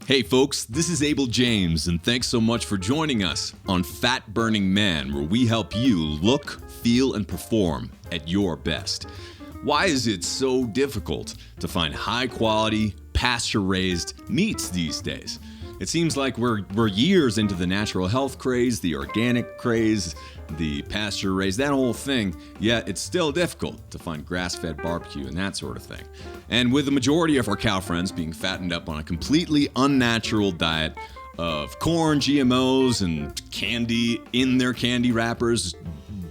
Hey folks, this is Abel James, and thanks so much for joining us on Fat Burning Man, where we help you look, feel, and perform at your best. Why is it so difficult to find high-quality, pasture-raised meats these days? It seems like we're years into the natural health craze, the organic craze, the pasture-raised, that whole thing, yet it's still difficult to find grass-fed barbecue and that sort of thing. And with the majority of our cow friends being fattened up on a completely unnatural diet of corn, GMOs, and candy in their candy wrappers,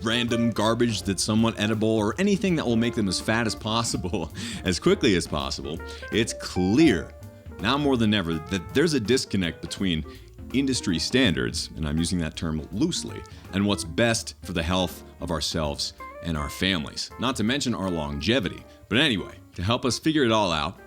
random garbage that's somewhat edible, or anything that will make them as fat as possible, as quickly as possible, it's clear now more than ever that there's a disconnect between industry standards, and I'm using that term loosely, and what's best for the health of ourselves and our families, not to mention our longevity. But anyway, to help us figure it all out,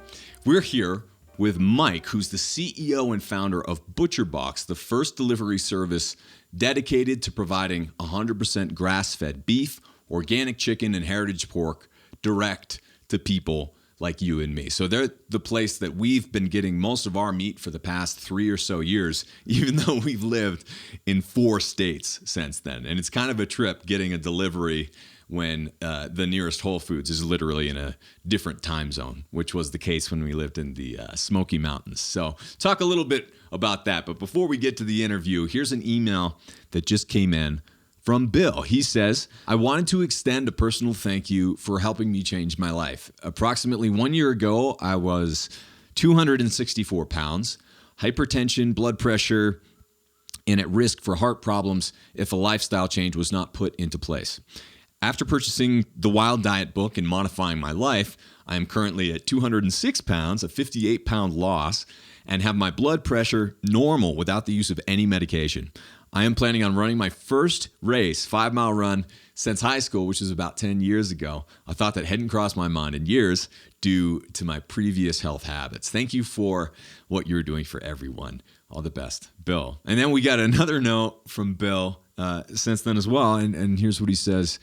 we're here with Mike, who's the CEO and founder of ButcherBox, the first delivery service dedicated to providing 100% grass-fed beef, organic chicken, and heritage pork direct to people like you and me. So they're the place that we've been getting most of our meat for the past 3 or so years, even though we've lived in 4 states since then. And it's kind of a trip getting a delivery when the nearest Whole Foods is literally in a different time zone, which was the case when we lived in the Smoky Mountains. So talk a little bit about that. But before we get to the interview, here's an email that just came in from Bill. He says, I wanted to extend a personal thank you for helping me change my life. Approximately 1 year ago, I was 264 pounds, hypertension, blood pressure, and at risk for heart problems if a lifestyle change was not put into place. After purchasing the Wild Diet book and modifying my life, I am currently at 206 pounds, a 58-pound loss, and have my blood pressure normal without the use of any medication. I am planning on running my first race, 5-mile run, since high school, which is about 10 years ago. A thought that hadn't crossed my mind in years due to my previous health habits. Thank you for what you're doing for everyone. All the best, Bill. And then we got another note from Bill since then as well, and here's what he says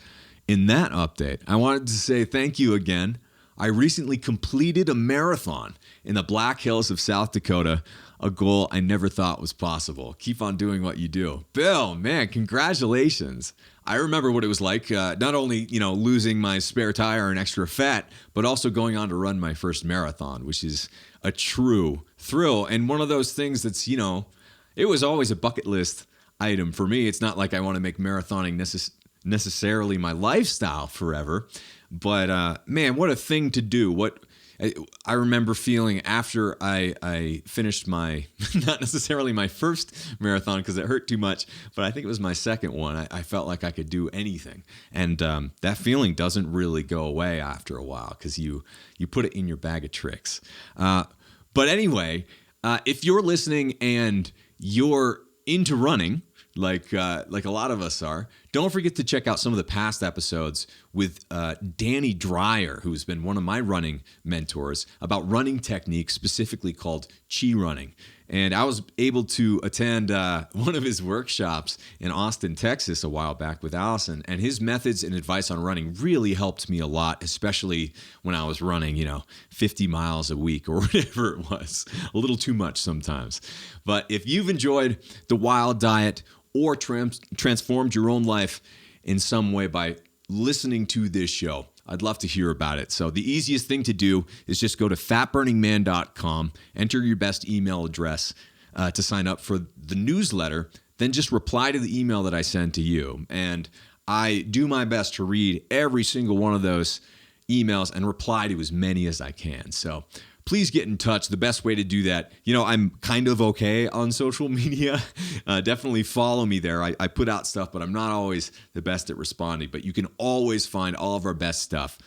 in that update. I wanted to say thank you again. I recently completed a marathon in the Black Hills of South Dakota, a goal I never thought was possible. Keep on doing what you do. Bill, man, congratulations. I remember what it was like, not only, losing my spare tire and extra fat, but also going on to run my first marathon, which is a true thrill. And one of those things that's, it was always a bucket list item for me. It's not like I want to make marathoning necessarily my lifestyle forever, but man, what a thing to do. I remember feeling after I finished my, not necessarily my first marathon because it hurt too much, but I think it was my second one. I felt like I could do anything. And that feeling doesn't really go away after a while because you put it in your bag of tricks. But anyway, if you're listening and you're into running, like a lot of us are, don't forget to check out some of the past episodes with Danny Dreyer, who's been one of my running mentors, about running techniques specifically called chi running. And I was able to attend one of his workshops in Austin, Texas a while back with Allison, and his methods and advice on running really helped me a lot, especially when I was running, 50 miles a week or whatever it was. A little too much sometimes. But if you've enjoyed the Wild Diet or transformed your own life in some way by listening to this show, I'd love to hear about it. So the easiest thing to do is just go to fatburningman.com, enter your best email address to sign up for the newsletter, then just reply to the email that I send to you. And I do my best to read every single one of those emails and reply to as many as I can. So please get in touch. The best way to do that, I'm kind of okay on social media. Definitely follow me there. I put out stuff, but I'm not always the best at responding. But you can always find all of our best stuff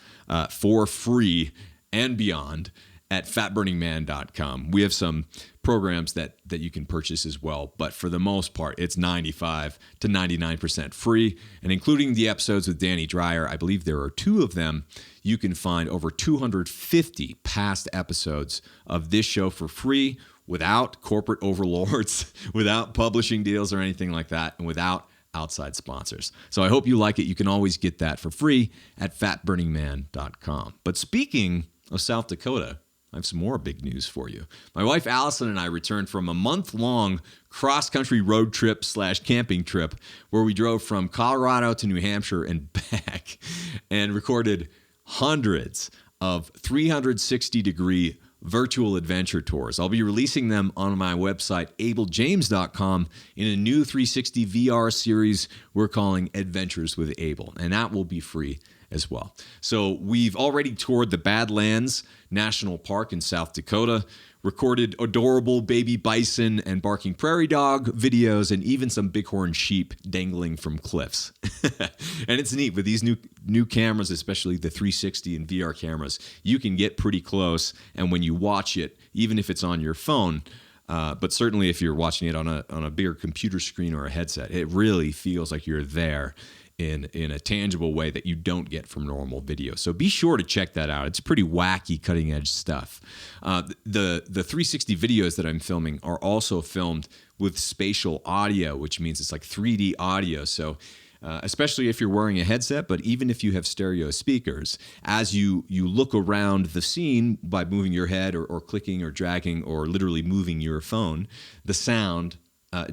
for free and beyond at fatburningman.com. We have some programs that you can purchase as well, but for the most part, it's 95 to 99% free. And including the episodes with Danny Dreyer, I believe there are 2 of them, you can find over 250 past episodes of this show for free without corporate overlords, without publishing deals or anything like that, and without outside sponsors. So I hope you like it. You can always get that for free at fatburningman.com. But speaking of South Dakota, I have some more big news for you. My wife Allison and I returned from a month-long cross-country road trip / camping trip where we drove from Colorado to New Hampshire and back and recorded hundreds of 360-degree virtual adventure tours. I'll be releasing them on my website, abeljames.com, in a new 360 VR series we're calling Adventures with Abel, and that will be free as well. So we've already toured the Badlands National Park in South Dakota, recorded adorable baby bison and barking prairie dog videos, and even some bighorn sheep dangling from cliffs. And it's neat with these new cameras, especially the 360 and VR cameras, you can get pretty close, and when you watch it, even if it's on your phone, but certainly if you're watching it on a bigger computer screen or a headset, it really feels like you're there in a tangible way that you don't get from normal video. So be sure to check that out. It's pretty wacky, cutting edge stuff. The 360 videos that I'm filming are also filmed with spatial audio, which means it's like 3D audio. So especially if you're wearing a headset, but even if you have stereo speakers, as you look around the scene by moving your head or clicking or dragging or literally moving your phone, the sound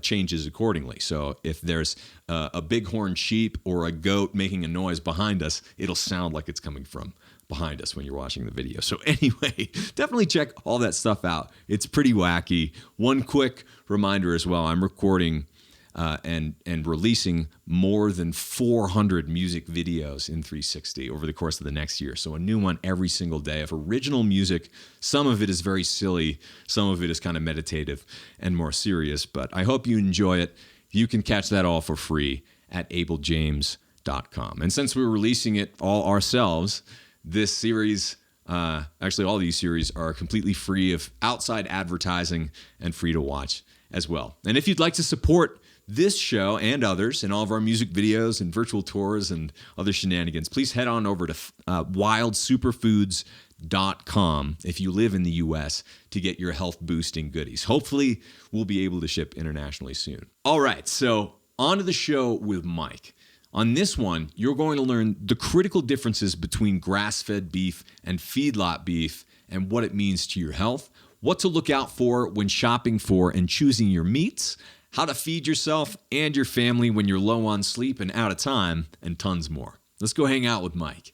changes accordingly. So if there's a bighorn sheep or a goat making a noise behind us, it'll sound like it's coming from behind us when you're watching the video. So anyway, definitely check all that stuff out. It's pretty wacky. One quick reminder as well, I'm recording and releasing more than 400 music videos in 360 over the course of the next year. So a new one every single day of original music. Some of it is very silly. Some of it is kind of meditative and more serious, but I hope you enjoy it. You can catch that all for free at abeljames.com. And since we're releasing it all ourselves, this series, actually all these series, are completely free of outside advertising and free to watch as well. And if you'd like to support this show and others and all of our music videos and virtual tours and other shenanigans, please head on over to wildsuperfoods.com if you live in the U.S. to get your health boosting goodies. Hopefully, we'll be able to ship internationally soon. All right, so on to the show with Mike. On this one, you're going to learn the critical differences between grass-fed beef and feedlot beef and what it means to your health, what to look out for when shopping for and choosing your meats, how to feed yourself and your family when you're low on sleep and out of time, and tons more. Let's go hang out with Mike.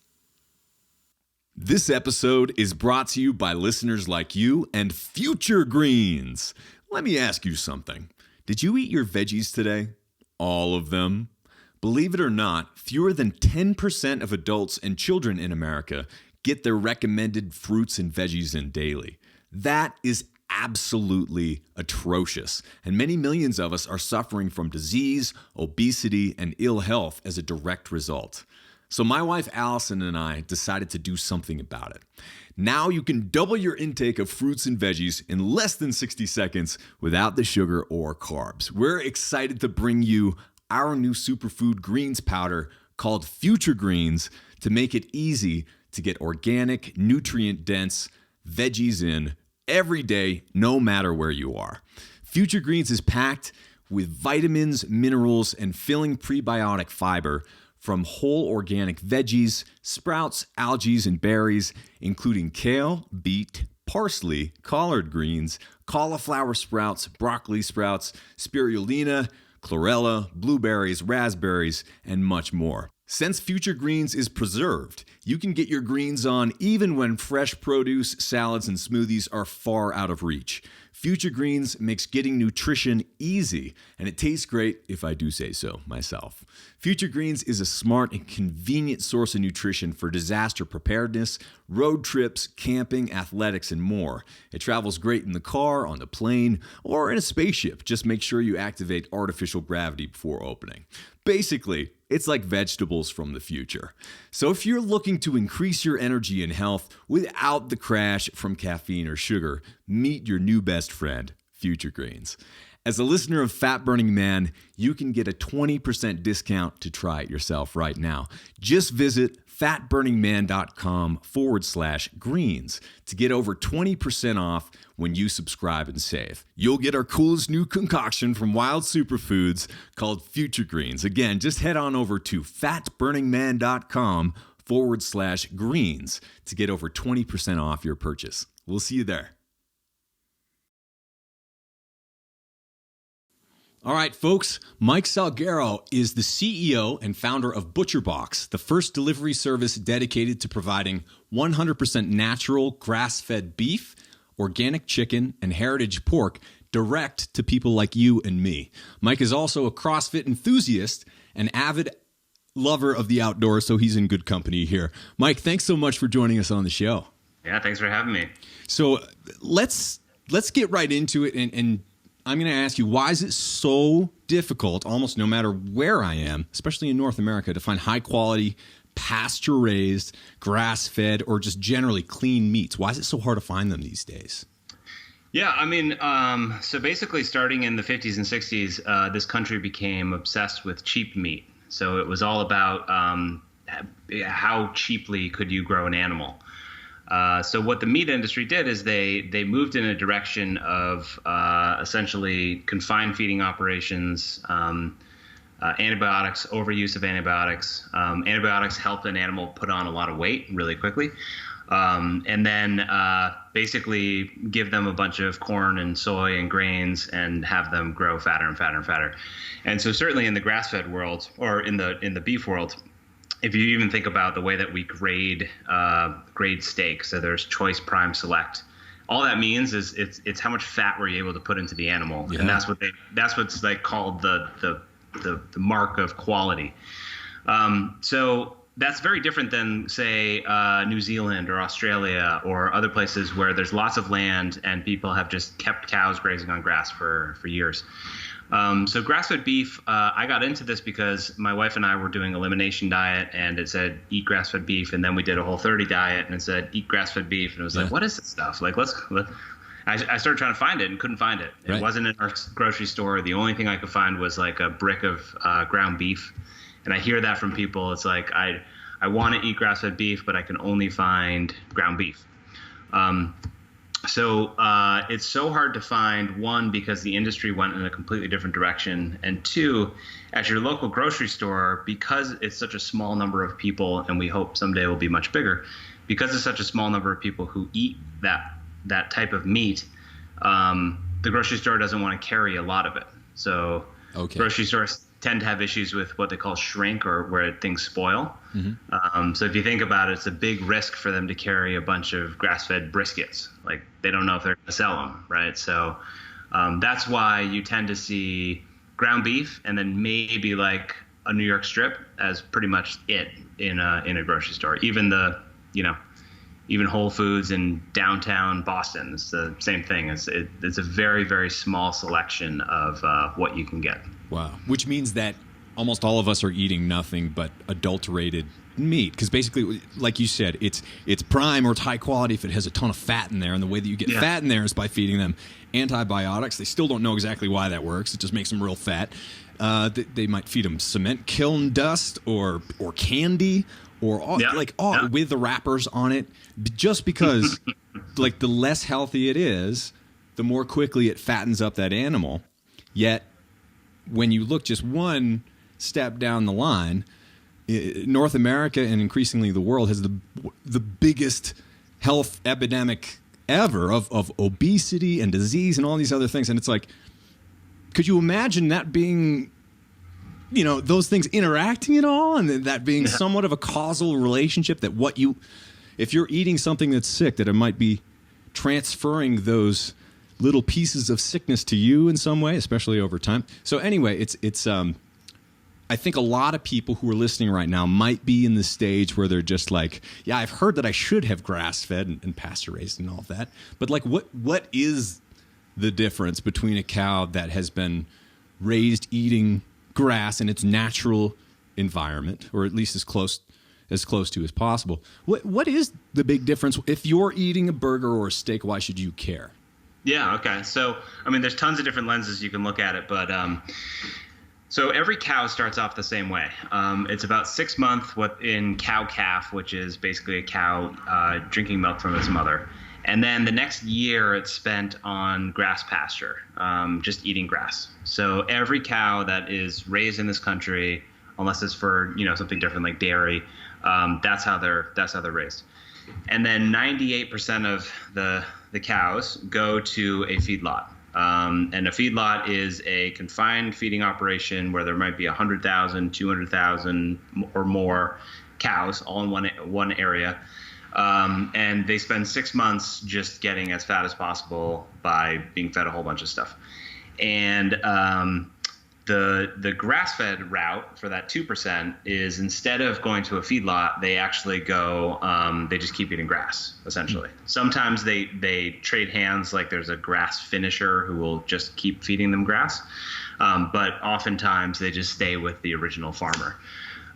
This episode is brought to you by listeners like you and Future Greens. Let me ask you something. Did you eat your veggies today? All of them? Believe it or not, fewer than 10% of adults and children in America get their recommended fruits and veggies in daily. That is absolutely atrocious, and many millions of us are suffering from disease, obesity, and ill health as a direct result. So my wife Allison and I decided to do something about it. Now you can double your intake of fruits and veggies in less than 60 seconds without the sugar or carbs. We're excited to bring you our new superfood greens powder called Future Greens to make it easy to get organic, nutrient-dense veggies in every day, no matter where you are. Future Greens is packed with vitamins, minerals, and filling prebiotic fiber from whole organic veggies, sprouts, algae, and berries, including kale, beet, parsley, collard greens, cauliflower sprouts, broccoli sprouts, spirulina, chlorella, blueberries, raspberries, and much more. Since Future Greens is preserved, you can get your greens on even when fresh produce, salads, and smoothies are far out of reach. Future Greens makes getting nutrition easy, and it tastes great if I do say so myself. Future Greens is a smart and convenient source of nutrition for disaster preparedness, road trips, camping, athletics, and more. It travels great in the car, on the plane, or in a spaceship. Just make sure you activate artificial gravity before opening. Basically, it's like vegetables from the future. So if you're looking to increase your energy and health without the crash from caffeine or sugar, meet your new best friend, Future Greens. As a listener of Fat Burning Man, you can get a 20% discount to try it yourself right now. Just visit fatburningman.com/greens to get over 20% off when you subscribe and save. You'll get our coolest new concoction from Wild Superfoods called Future Greens. Again, just head on over to fatburningman.com feedlot.com/greens to get over 20% off your purchase. We'll see you there. All right, folks, Mike Salguero is the CEO and founder of ButcherBox, the first delivery service dedicated to providing 100% natural grass-fed beef, organic chicken, and heritage pork direct to people like you and me. Mike is also a CrossFit enthusiast, an avid lover of the outdoors, so he's in good company here. Mike, thanks so much for joining us on the show. Yeah, thanks for having me. So let's get right into it, and I'm going to ask you, why is it so difficult, almost no matter where I am, especially in North America, to find high-quality, pasture-raised, grass-fed, or just generally clean meats? Why is it so hard to find them these days? Yeah, I mean, so basically starting in the 50s and 60s, this country became obsessed with cheap meat. So it was all about how cheaply could you grow an animal. So what the meat industry did is they moved in a direction of essentially confined feeding operations, antibiotics, overuse of antibiotics. Antibiotics helped an animal put on a lot of weight really quickly. And then basically give them a bunch of corn and soy and grains and have them grow fatter and fatter and fatter. And so certainly in the grass-fed world, or in the beef world, if you even think about the way that we grade steak, so there's choice, prime, select. All that means is it's how much fat were you able to put into the animal, yeah. And that's what's like called the mark of quality. So that's very different than, say, New Zealand or Australia or other places where there's lots of land and people have just kept cows grazing on grass for years. So grass-fed beef, I got into this because my wife and I were doing elimination diet, and it said eat grass-fed beef, and then we did a Whole30 diet, and it said eat grass-fed beef, and it was like, what is this stuff? Like, I started trying to find it and couldn't find it. It wasn't in our grocery store. The only thing I could find was like a brick of ground beef, and I hear that from people. It's like I want to eat grass-fed beef, but I can only find ground beef. So it's so hard to find, one, because the industry went in a completely different direction, and two, at your local grocery store, because it's such a small number of people, and we hope someday will be much bigger, because it's such a small number of people who eat that type of meat, the grocery store doesn't want to carry a lot of it. So grocery stores tend to have issues with what they call shrink, or where things spoil. Mm-hmm. So if you think about it, it's a big risk for them to carry a bunch of grass-fed briskets. Like, they don't know if they're going to sell them, right? So that's why you tend to see ground beef and then maybe like a New York strip as pretty much it in a grocery store. Even even Whole Foods in downtown Boston, it's the same thing. It's a very, very small selection of what you can get. Wow. Which means that almost all of us are eating nothing but adulterated meat, because basically, like you said, it's prime or it's high quality if it has a ton of fat in there, and the way that you get fat in there is by feeding them antibiotics. They still don't know exactly why that works. It just makes them real fat. They might feed them cement kiln dust or candy or with the wrappers on it, just because like the less healthy it is, the more quickly it fattens up that animal. Yet when you look just one step down the line, North America and increasingly the world has the biggest health epidemic ever of obesity and disease and all these other things. And it's like, could you imagine that being, those things interacting at all, and that being somewhat of a causal relationship, that if you're eating something that's sick, that it might be transferring those little pieces of sickness to you in some way, especially over time. So anyway, it's I think a lot of people who are listening right now might be in the stage where they're just like, yeah, I've heard that I should have grass-fed and pasture-raised and all of that. But like, what is the difference between a cow that has been raised eating grass in its natural environment, or at least as close to as possible? What is the big difference? If you're eating a burger or a steak, why should you care? Yeah, okay. So, I mean, there's tons of different lenses you can look at it, but so every cow starts off the same way. It's about 6 months in cow-calf, which is basically a cow drinking milk from its mother. And then the next year it's spent on grass pasture, just eating grass. So every cow that is raised in this country, unless it's for something different like dairy, That's how they're raised. And then 98% of the cows go to a feedlot. And a feedlot is a confined feeding operation where there might be 100,000, 200,000 or more cows all in one area. And they spend 6 months just getting as fat as possible by being fed a whole bunch of stuff. And the grass-fed route for that 2% is, instead of going to a feedlot, they actually go, they just keep eating grass, essentially. Sometimes they trade hands, like there's a grass finisher who will just keep feeding them grass. But oftentimes they just stay with the original farmer.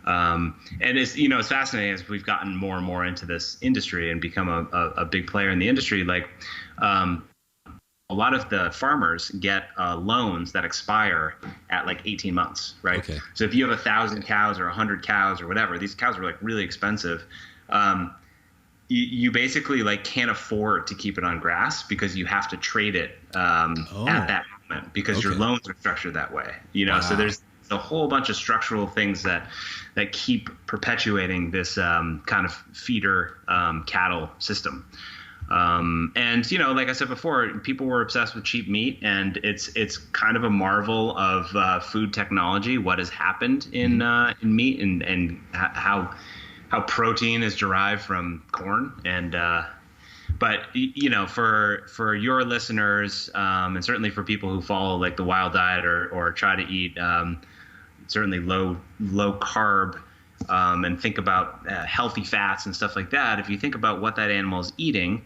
And it's fascinating as we've gotten more and more into this industry and become a big player in the industry. Like, a lot of the farmers get loans that expire at like 18 months, right? Okay. So if you have 1,000 cows or 100 cows or whatever, these cows are like really expensive. You basically like can't afford to keep it on grass because you have to trade it at that moment because your loans are structured that way. Wow. So there's a whole bunch of structural things that keep perpetuating this kind of feeder cattle system. And like I said before, people were obsessed with cheap meat, and it's kind of a marvel of food technology, what has happened in meat, and how protein is derived from corn. And but for your listeners, and certainly for people who follow like the wild diet or try to eat certainly low carb, and think about healthy fats and stuff like that, if you think about what that animal is eating,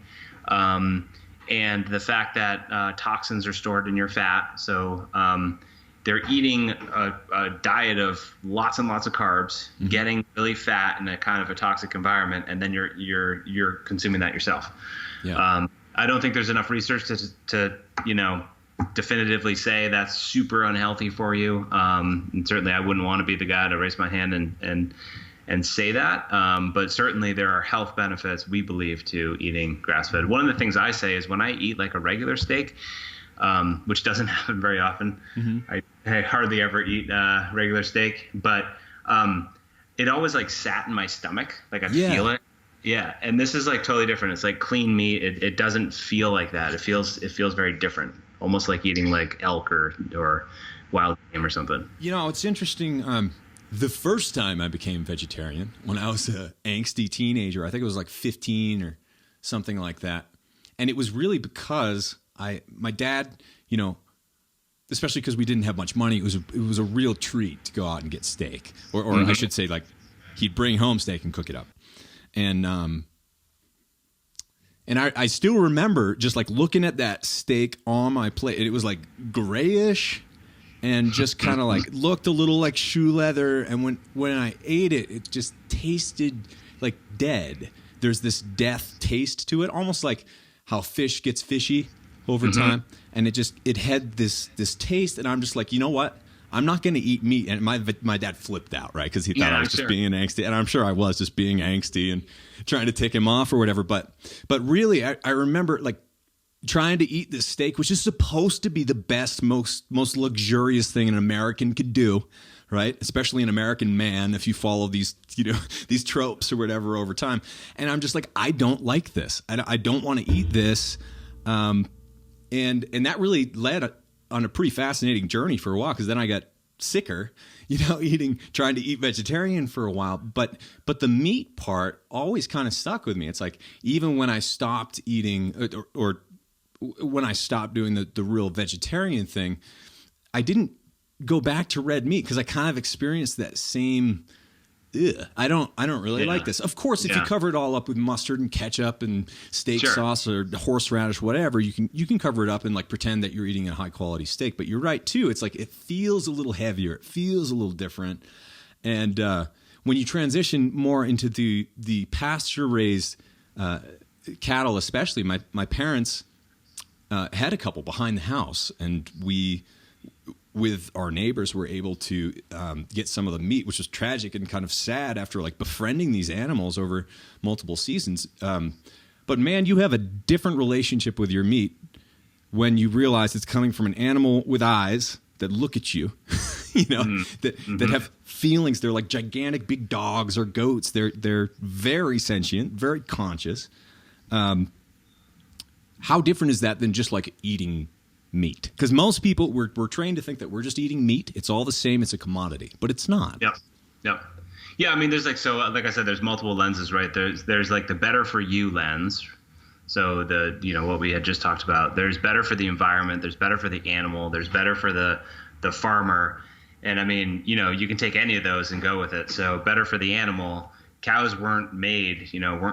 and the fact that toxins are stored in your fat, so they're eating a diet of lots and lots of carbs, getting really fat in a kind of a toxic environment, and then you're consuming that yourself. Yeah. I don't think there's enough research to definitively say that's super unhealthy for you. And certainly I wouldn't want to be the guy to raise my hand and say that. But certainly there are health benefits, we believe, to eating grass-fed. One of the things I say is when I eat like a regular steak, which doesn't happen very often, I hardly ever eat regular steak, but it always like sat in my stomach. Like I feel it. Yeah. And this is like totally different. It's like clean meat. It doesn't feel like that. It feels very different. Almost like eating like elk or wild game or something. It's interesting. The first time I became vegetarian, when I was an angsty teenager, I think it was like 15 or something like that. And it was really because my dad, especially because we didn't have much money, it was a real treat to go out and get steak. Or I should say, like, he'd bring home steak and cook it up. And I still remember just like looking at that steak on my plate. It was like grayish and just kind of like looked a little like shoe leather. And when I ate it, it just tasted like dead. There's this death taste to it, almost like how fish gets fishy over time. And it had this taste. And I'm just like, you know what? I'm not going to eat meat. And my dad flipped out, right? Because he thought I was just being angsty. And I'm sure I was just being angsty and trying to tick him off or whatever. But really, I remember like trying to eat this steak, which is supposed to be the best, most luxurious thing an American could do, right? Especially an American man, if you follow these tropes or whatever over time. And I'm just like, I don't like this. I don't want to eat this. And that really led on a pretty fascinating journey for a while, because then I got sicker, trying to eat vegetarian for a while. But the meat part always kind of stuck with me. It's like, even when I stopped eating or when I stopped doing the real vegetarian thing, I didn't go back to red meat because I kind of experienced that same, I don't really like this. Of course, if you cover it all up with mustard and ketchup and steak sauce or horseradish, whatever, you can cover it up and like pretend that you're eating a high quality steak. But you're right too. It's like it feels a little heavier. It feels a little different. And when you transition more into the pasture raised cattle, especially, my parents had a couple behind the house, and we, with our neighbors, were able to get some of the meat, which was tragic and kind of sad after like befriending these animals over multiple seasons. But man, you have a different relationship with your meat when you realize it's coming from an animal with eyes that look at you, that have feelings. They're like gigantic big dogs or goats. They're very sentient, very conscious. How different is that than just like eating meat? Because most people, we're trained to think that we're just eating meat. It's all the same. It's a commodity, but it's not. Yep. Yeah, I mean, there's like I said, there's multiple lenses, right? There's like the better for you lens. So what we had just talked about. There's better for the environment. There's better for the animal. There's better for the farmer. And I mean, you can take any of those and go with it. So better for the animal. Cows weren't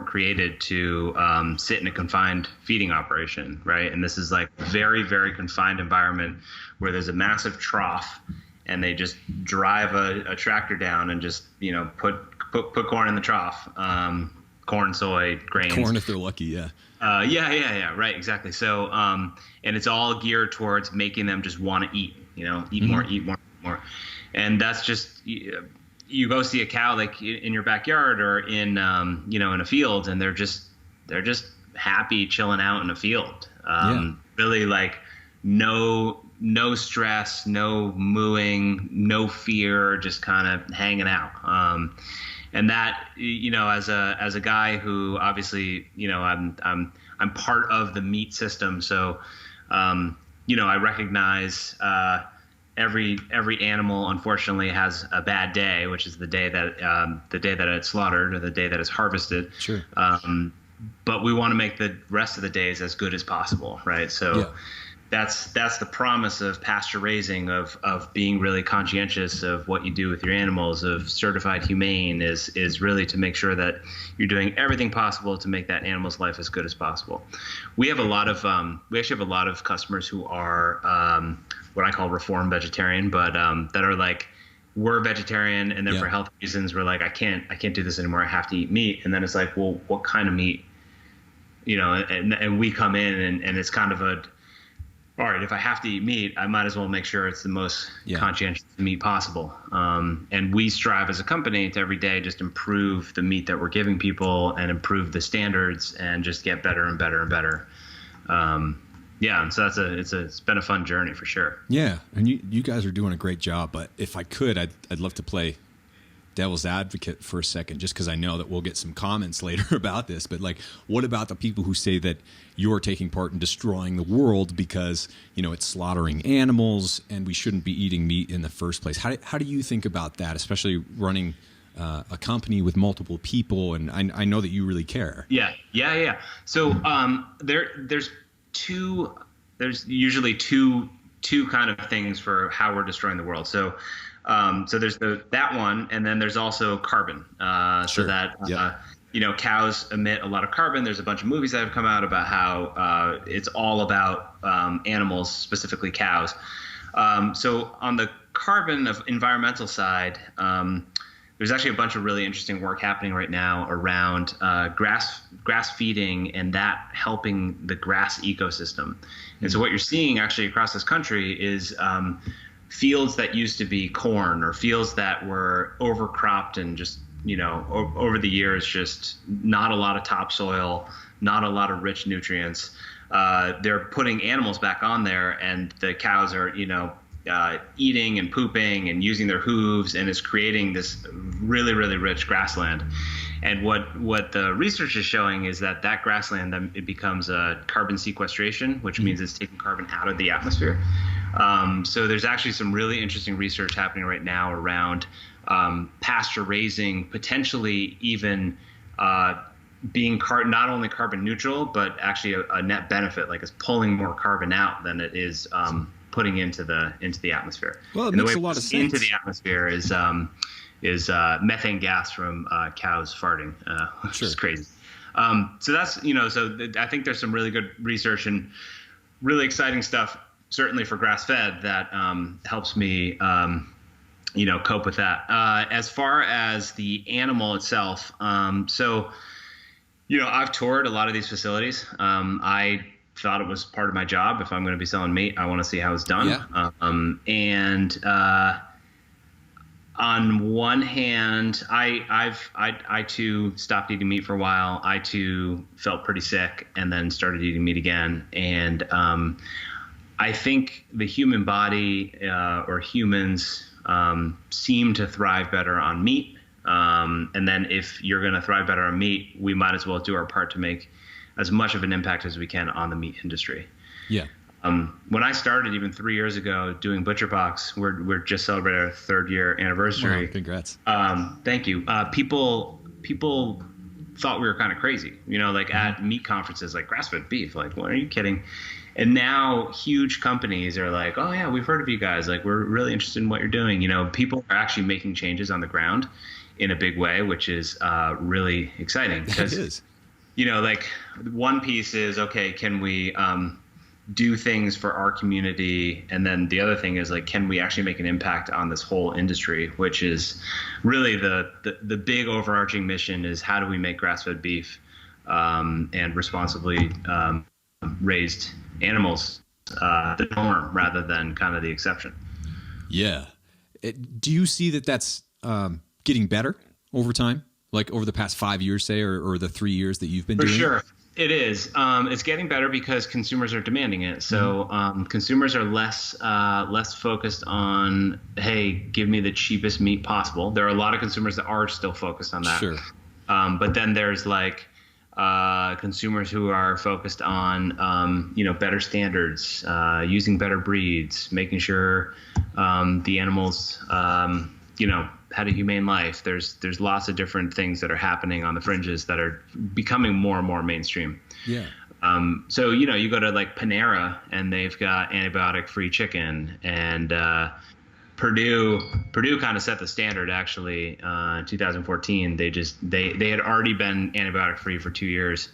created to sit in a confined feeding operation, right? And this is like a very, very confined environment where there's a massive trough, and they just drive a tractor down and just put corn in the trough, corn, soy, grains. Corn if they're lucky, yeah. Right, exactly. So and it's all geared towards making them just want to eat, eat more, and that's just. You go see a cow like in your backyard or in in a field, and they're just happy chilling out in a field. Really like no stress, no mooing, no fear, just kind of hanging out. And that as a guy who obviously I'm part of the meat system, so I recognize. Every animal unfortunately has a bad day, which is the day that it's slaughtered or the day that it's harvested. Sure. But we want to make the rest of the days as good as possible, right? So that's the promise of pasture raising, of being really conscientious of what you do with your animals, of certified humane is really to make sure that you're doing everything possible to make that animal's life as good as possible. We have a lot of we actually have a lot of customers who are what I call reformed vegetarian, but that are like, we're vegetarian, and then for health reasons we're like, I can't do this anymore, I have to eat meat. And then it's like, well, what kind of meat? And we come in and it's kind of all right, if I have to eat meat, I might as well make sure it's the most conscientious meat possible. And we strive as a company to every day just improve the meat that we're giving people and improve the standards and just get better and better and better. And so it's been a fun journey for sure. Yeah, and you guys are doing a great job. But if I could, I'd love to play devil's advocate for a second, just because I know that we'll get some comments later about this. But like, what about the people who say that you're taking part in destroying the world because it's slaughtering animals and we shouldn't be eating meat in the first place? How do you think about that, especially running a company with multiple people? And I know that you really care. Yeah. So there's usually two kind of things for how we're destroying the world. So there's that one, and then there's also carbon. So that cows emit a lot of carbon. There's a bunch of movies that have come out about how it's all about animals, specifically cows. So on the carbon of environmental side, there's actually a bunch of really interesting work happening right now around grass feeding and that helping the grass ecosystem. And so what you're seeing actually across this country is fields that used to be corn, or fields that were overcropped and just, over the years, just not a lot of topsoil, not a lot of rich nutrients. They're putting animals back on there, and the cows are, eating and pooping and using their hooves, and is creating this really, really rich grassland. And what the research is showing is that grassland, then it becomes a carbon sequestration, which means it's taking carbon out of the atmosphere. So there's actually some really interesting research happening right now around pasture raising, potentially even being not only carbon neutral, but actually a net benefit, like it's pulling more carbon out than it is putting into the atmosphere. Well, it makes a lot of sense. Into the atmosphere is methane gas from cows farting, which is crazy. So that's, I think there's some really good research and really exciting stuff, certainly for grass-fed, that helps me, cope with that. As far as the animal itself, I've toured a lot of these facilities. I thought it was part of my job. If I'm going to be selling meat, I want to see how it's done. Yeah. On one hand, I too stopped eating meat for a while. I too felt pretty sick and then started eating meat again. And I think the human body, or humans, seem to thrive better on meat. And then if you're going to thrive better on meat, we might as well do our part to make as much of an impact as we can on the meat industry. Yeah. When I started even 3 years ago doing ButcherBox, we're just celebrating our 3rd year anniversary. Wow, congrats. Thank you. People thought we were kind of crazy, like at meat conferences, like GrassFed Beef, like, what, are you kidding? And now huge companies are like, oh yeah, we've heard of you guys. Like, we're really interested in what you're doing. People are actually making changes on the ground in a big way, which is really exciting. Because, it is. Like one piece is, okay, can we do things for our community? And then the other thing is, like, can we actually make an impact on this whole industry, which is really the big overarching mission is how do we make grass-fed beef and responsibly raised animals the norm rather than kind of the exception. Yeah. Do you see that that's getting better over time? Like over the past 5 years, say, or the 3 years that you've been doing it? For sure. It is. It's getting better because consumers are demanding it. So consumers are less focused on, hey, give me the cheapest meat possible. There are a lot of consumers that are still focused on that. Sure. But then there's like consumers who are focused on, better standards, using better breeds, making sure the animals, had a humane life. There's lots of different things that are happening on the fringes that are becoming more and more mainstream. Yeah. So, you go to like Panera and they've got antibiotic-free chicken, and Purdue kind of set the standard actually in 2014. They had already been antibiotic-free for 2 years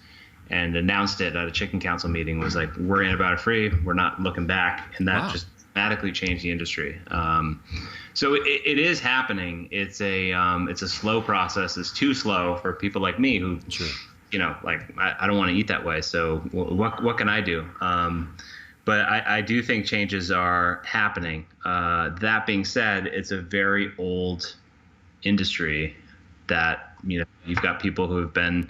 and announced it at a chicken council meeting, was like, we're antibiotic-free, we're not looking back. And that just dramatically changed the industry. So it is happening. It's a slow process. It's too slow for people like me who, I don't want to eat that way. So what can I do? But I do think changes are happening. That being said, it's a very old industry that, you've got people who have been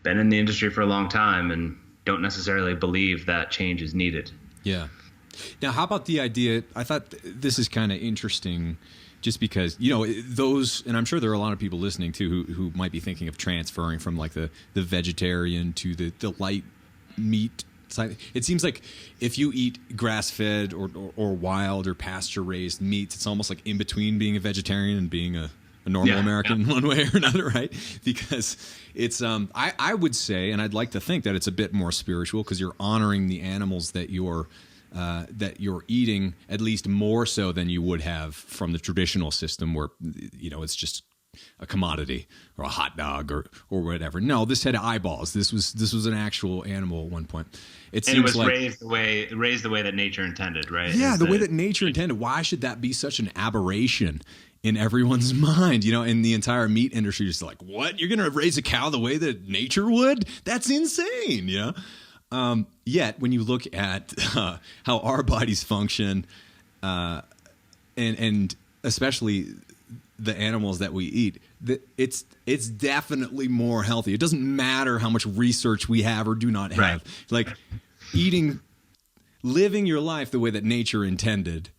in the industry for a long time and don't necessarily believe that change is needed. Yeah. Now, how about the idea? I thought this is kind of interesting just because, those, and I'm sure there are a lot of people listening too who might be thinking of transferring from like the vegetarian to the light meat side. It seems like if you eat grass-fed or wild or pasture-raised meats, it's almost like in between being a vegetarian and being a normal American in one way or another, right? Because it's, I would say, and I'd like to think that it's a bit more spiritual because you're honoring the animals that you're eating, at least more so than you would have from the traditional system where, it's just a commodity or a hot dog or whatever. No, this had eyeballs. This was an actual animal at one point. It was like, raised the way that nature intended, right? Yeah, the way that nature intended. Why should that be such an aberration in everyone's mind? In the entire meat industry, just like, what? You're going to raise a cow the way that nature would? That's insane, Yet, when you look at how our bodies function, and especially the animals that we eat, it's definitely more healthy. It doesn't matter how much research we have or do not have. Right. Like living your life the way that nature intended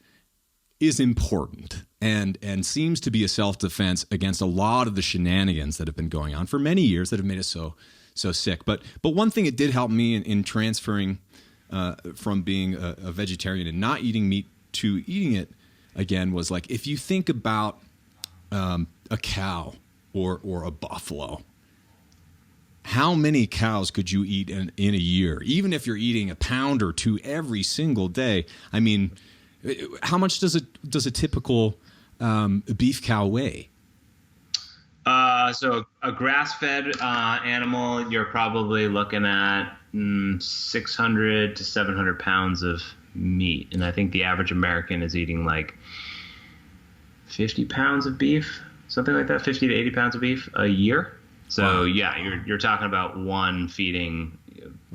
is important and seems to be a self-defense against a lot of the shenanigans that have been going on for many years that have made us so sick. But one thing it did help me in transferring from being a vegetarian and not eating meat to eating it again was like, if you think about a cow or a buffalo, how many cows could you eat in a year? Even if you're eating a pound or two every single day, I mean, how much does a typical beef cow weigh? So a grass-fed animal, you're probably looking at 600 to 700 pounds of meat. And I think the average American is eating like 50 pounds of beef, something like that, 50 to 80 pounds of beef a year. So, yeah, you're talking about one feeding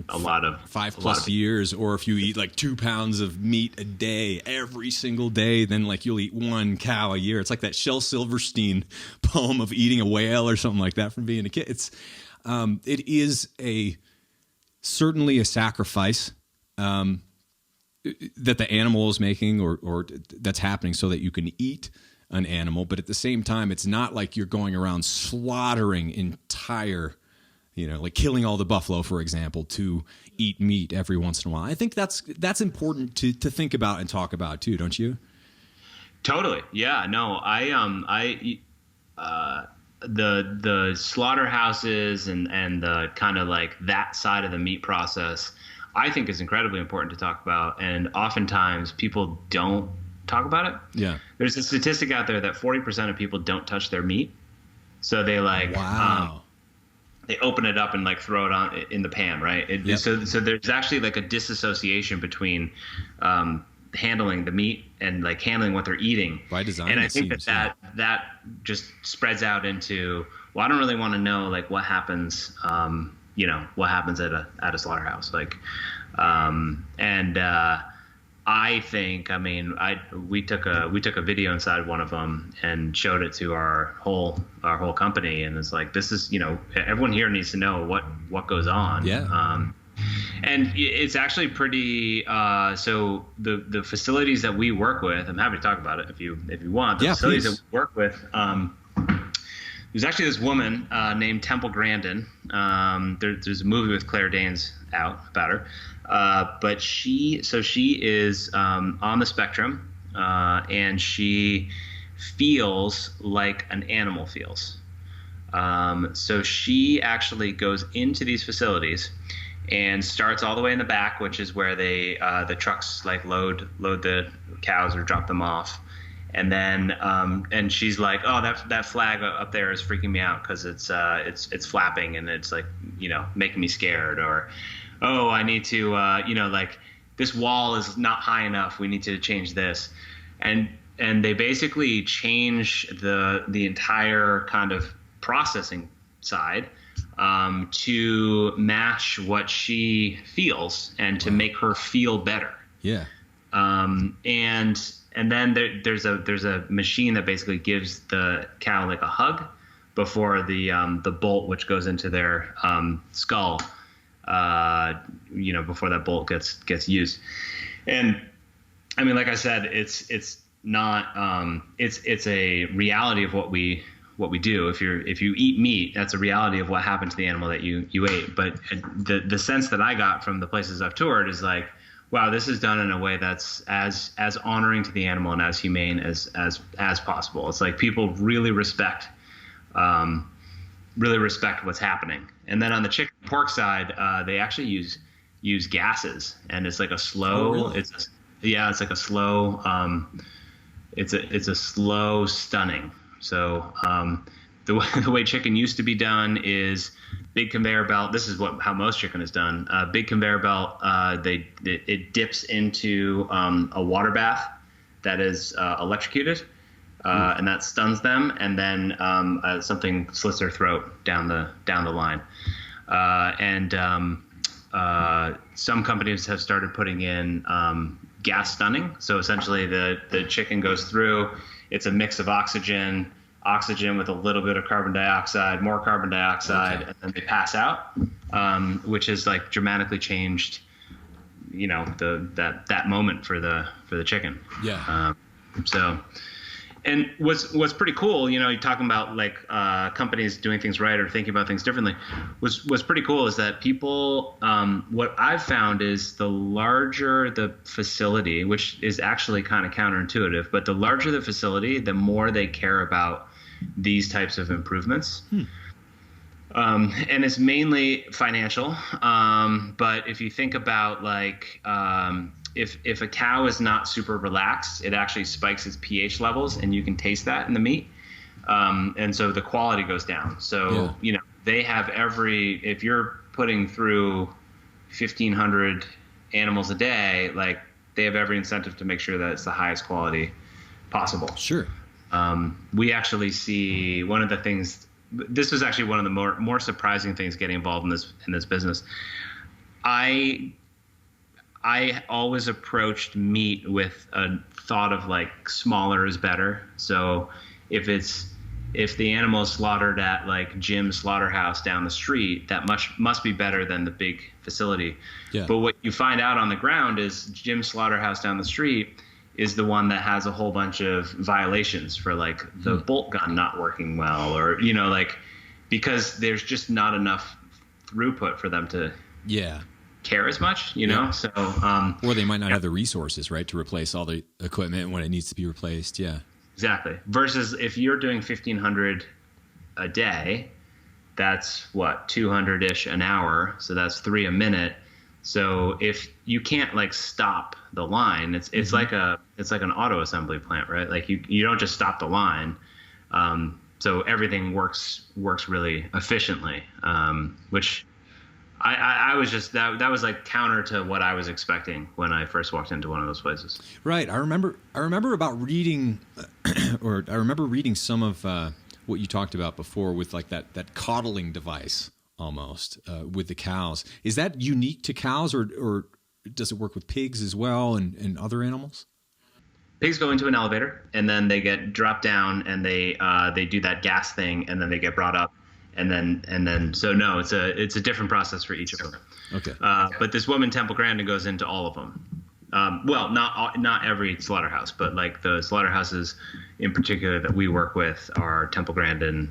a lot of 5+ years, or if you eat like 2 pounds of meat a day every single day, then like you'll eat 1 cow a year. It's like that Shel Silverstein poem of eating a whale or something like that from being a kid. It is certainly a sacrifice that the animal is making or that's happening so that you can eat an animal, but at the same time, it's not like you're going around slaughtering entire, like killing all the buffalo, for example, to eat meat every once in a while. I think that's important to think about and talk about too, don't you? Totally. Yeah. No. The slaughterhouses and the kind of like that side of the meat process, I think is incredibly important to talk about, and oftentimes people don't talk about it. Yeah. There's a statistic out there that 40% of people don't touch their meat, so they they open it up and like throw it on in the pan, right? Yep. So there's actually like a disassociation between handling the meat and like handling what they're eating by design. And I think that just spreads out into, well, I don't really want to know like what happens, what happens at a slaughterhouse, like, I think, we took a video inside one of them and showed it to our whole company, and it's like, this is, everyone here needs to know what goes on. Yeah. And it's actually pretty. So the facilities that we work with, I'm happy to talk about it if you want. The facilities please. that we work with. There's actually this woman named Temple Grandin. There's a movie with Claire Danes out about her. But she is on the spectrum, and she feels like an animal feels. So she actually goes into these facilities and starts all the way in the back, which is where they the trucks like load the cows or drop them off. And then and she's like, oh, that flag up there is freaking me out because it's flapping and it's like, making me scared, or oh, I need to like this wall is not high enough, we need to change this. And they basically change the entire kind of processing side to match what she feels and to make her feel better. Yeah. And then there's a machine that basically gives the cow like a hug before the bolt, which goes into their skull, before that bolt gets used. And I mean, like I said, it's not it's a reality of what we do. If you eat meat, that's a reality of what happened to the animal that you ate. But the sense that I got from the places I've toured is like, wow, this is done in a way that's as honoring to the animal and as humane as possible. It's like people really respect what's happening. And then on the chicken and pork side, they actually use gases, and it's like a slow. Oh, really? It's like a slow. It's a slow stunning. So the way chicken used to be done is big conveyor belt. This is how most chicken is done. Big conveyor belt. It dips into a water bath that is electrocuted, and that stuns them. And then something slits their throat down the line. Some companies have started putting in gas stunning. So essentially, the chicken goes through. It's a mix of oxygen with a little bit of carbon dioxide, more carbon dioxide, and then they pass out, which has like dramatically changed, that moment for the chicken. Yeah. And what's pretty cool, you're talking about like companies doing things right or thinking about things differently. What's pretty cool is that people, what I've found is the larger the facility, which is actually kind of counterintuitive, but the larger the facility, the more they care about these types of improvements. And it's mainly financial. But if you think about like, if a cow is not super relaxed, it actually spikes its pH levels, and you can taste that in the meat. And so the quality goes down. So, they have if you're putting through 1,500 animals a day, like they have every incentive to make sure that it's the highest quality possible. Sure. We actually see one of the things, this was actually one of the more surprising things getting involved in this business. I always approached meat with a thought of like smaller is better. So if the animal is slaughtered at like Jim's Slaughterhouse down the street, that must be better than the big facility. Yeah. But what you find out on the ground is Jim's Slaughterhouse down the street is the one that has a whole bunch of violations for like the bolt gun not working well, or, you know, like, because there's just not enough throughput for them to care as much, you know? So, or they might not have the resources, right, to replace all the equipment when it needs to be replaced. Yeah, exactly. Versus if you're doing 1,500 a day, that's what, 200-ish an hour. So that's 3 a minute. So if you can't like stop the line, it's like an auto assembly plant, right? Like you don't just stop the line. So everything works really efficiently, which I was just, that was like counter to what I was expecting when I first walked into one of those places. Right. I remember about reading, or I remember reading some of what you talked about before with like that coddling device almost with the cows. Is that unique to cows, or does it work with pigs as well and other animals? Pigs go into an elevator and then they get dropped down and they do that gas thing and then they get brought up and then so no, it's a different process for each of them. Okay. But this woman, Temple Grandin, goes into all of them. Well, not every slaughterhouse, but like the slaughterhouses in particular that we work with are Temple Grandin.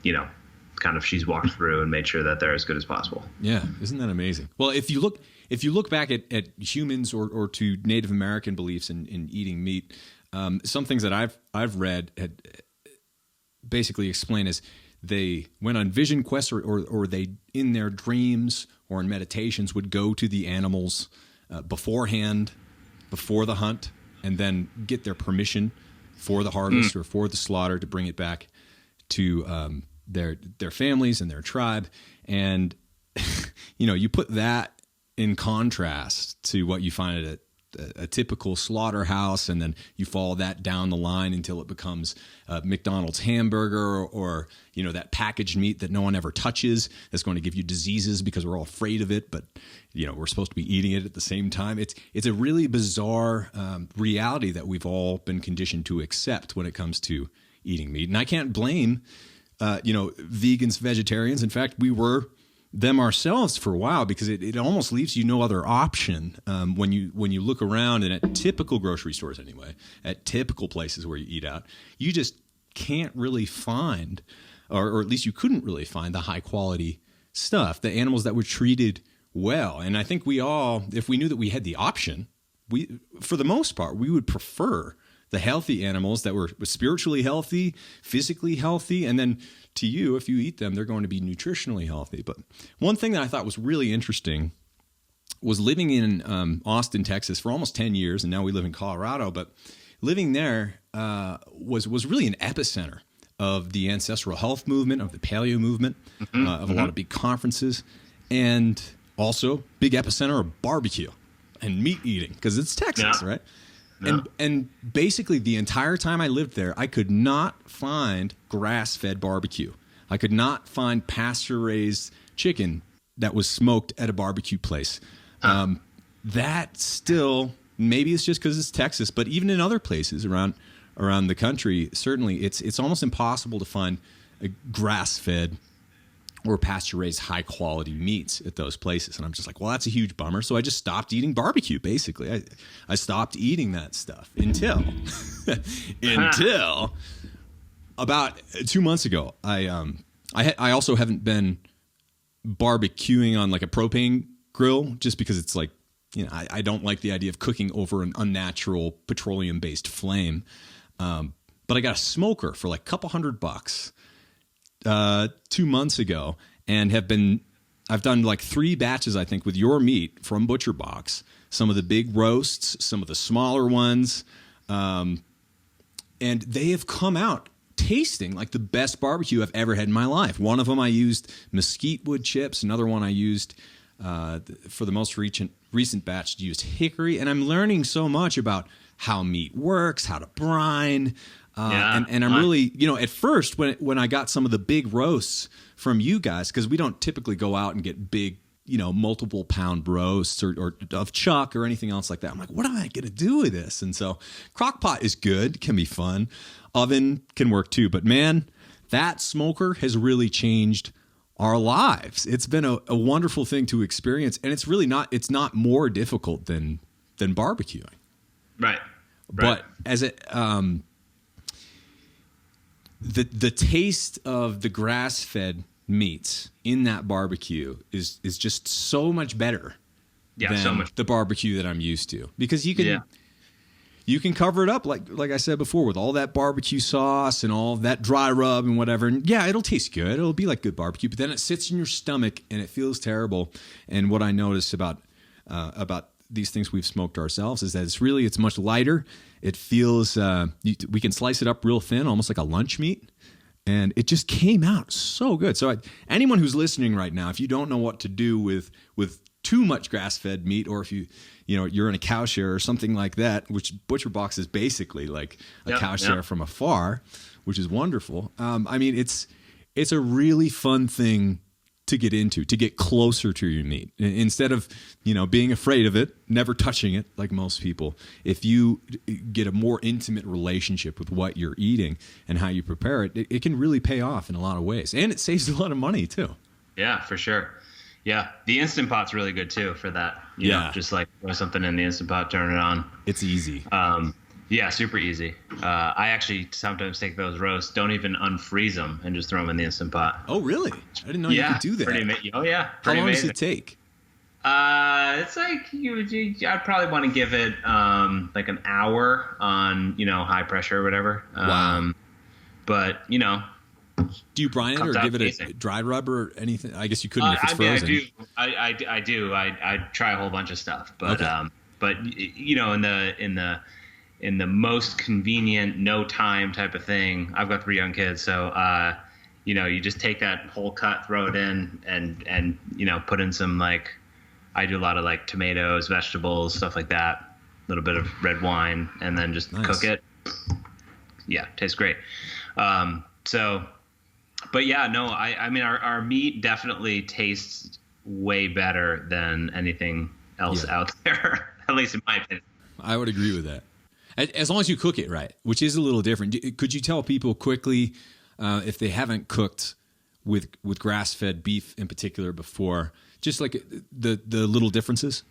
You know, kind of she's walked through and made sure that they're as good as possible. Yeah, isn't that amazing? Well, if you look back at humans or to Native American beliefs in eating meat, some things that I've read had basically explain as they went on vision quests or they in their dreams or in meditations would go to the animals beforehand, before the hunt, and then get their permission for the harvest or for the slaughter to bring it back to their families and their tribe. And you know, you put that in contrast to what you find at a typical slaughterhouse, and then you follow that down the line until it becomes a McDonald's hamburger or you know, that packaged meat that no one ever touches that's going to give you diseases because we're all afraid of it, but you know, we're supposed to be eating it at the same time. It's a really bizarre reality that we've all been conditioned to accept when it comes to eating meat. And I can't blame you know, vegans, vegetarians. In fact, we were them ourselves for a while because it almost leaves you no other option when you look around, and at typical grocery stores anyway, at typical places where you eat out, you just can't really find, or at least you couldn't really find the high quality stuff, the animals that were treated well. And I think we all, if we knew that we had the option, for the most part, we would prefer the healthy animals that were spiritually healthy, physically healthy, and then to you, if you eat them, they're going to be nutritionally healthy. But one thing that I thought was really interesting was living in Austin, Texas for almost 10 years, and now we live in Colorado, but living there was really an epicenter of the ancestral health movement, of the paleo movement, of a lot of big conferences, and also big epicenter of barbecue and meat eating, because it's Texas, right? No. And basically the entire time I lived there, I could not find grass-fed barbecue. I could not find pasture-raised chicken that was smoked at a barbecue place. That still, maybe it's just because it's Texas, but even in other places around the country, certainly it's almost impossible to find a grass-fed or pasture-raised high-quality meats at those places. And I'm just like, well, that's a huge bummer. So I just stopped eating barbecue, basically. I stopped eating that stuff until about 2 months ago. I also haven't been barbecuing on like a propane grill just because it's like, you know, I don't like the idea of cooking over an unnatural petroleum-based flame. But I got a smoker for like a couple $100 2 months ago, and I've done like 3 batches, I think, with your meat from ButcherBox. Some of the big roasts, some of the smaller ones, and they have come out tasting like the best barbecue I've ever had in my life. One of them I used mesquite wood chips. Another one I used for the most recent batch used hickory. And I'm learning so much about how meat works, how to brine. And I'm really, you know, at first when I got some of the big roasts from you guys, because we don't typically go out and get big, you know, multiple pound roasts or of chuck or anything else like that. I'm like, what am I going to do with this? And so crock pot is good, can be fun. Oven can work too. But man, that smoker has really changed our lives. It's been a wonderful thing to experience. And it's really not more difficult than barbecuing. Right. But as it, the taste of the grass-fed meats in that barbecue is just so much better than the barbecue that I'm used to, because you can cover it up like I said before with all that barbecue sauce and all that dry rub and whatever. And yeah, it'll taste good. It'll be like good barbecue, but then it sits in your stomach and it feels terrible. And what I noticed about these things we've smoked ourselves is that it's much lighter. It feels, we can slice it up real thin, almost like a lunch meat. And it just came out so good. So anyone who's listening right now, if you don't know what to do with too much grass-fed meat, or if you're in a cow share or something like that, which ButcherBox is basically like a cow share from afar, which is wonderful. I mean, it's a really fun thing to get into, to get closer to your meat. Instead of, being afraid of it, never touching it like most people, if you get a more intimate relationship with what you're eating and how you prepare it, it can really pay off in a lot of ways. And it saves a lot of money too. Yeah, for sure. Yeah, the Instant Pot's really good too for that. You know, just like throw something in the Instant Pot, turn it on. It's easy. Yeah, super easy. I actually sometimes take those roasts, don't even unfreeze them, and just throw them in the Instant Pot. Oh, really? I didn't know you could do that. How long does it take? It's like I'd probably want to give it like an hour on high pressure or whatever. Wow. But do you brine it or give it a dry rub or anything? I guess you couldn't if it's frozen. I do. I try a whole bunch of stuff, but in the most convenient, no time type of thing. I've got 3 young kids, so you just take that whole cut, throw it in, and put in some I do a lot of tomatoes, vegetables, stuff like that. A little bit of red wine, and then just cook it. Yeah, tastes great. But yeah, no, I mean, our meat definitely tastes way better than anything else out there, at least in my opinion. I would agree with that. As long as you cook it right, which is a little different. Could you tell people quickly, if they haven't cooked with grass-fed beef in particular before, just like the little differences?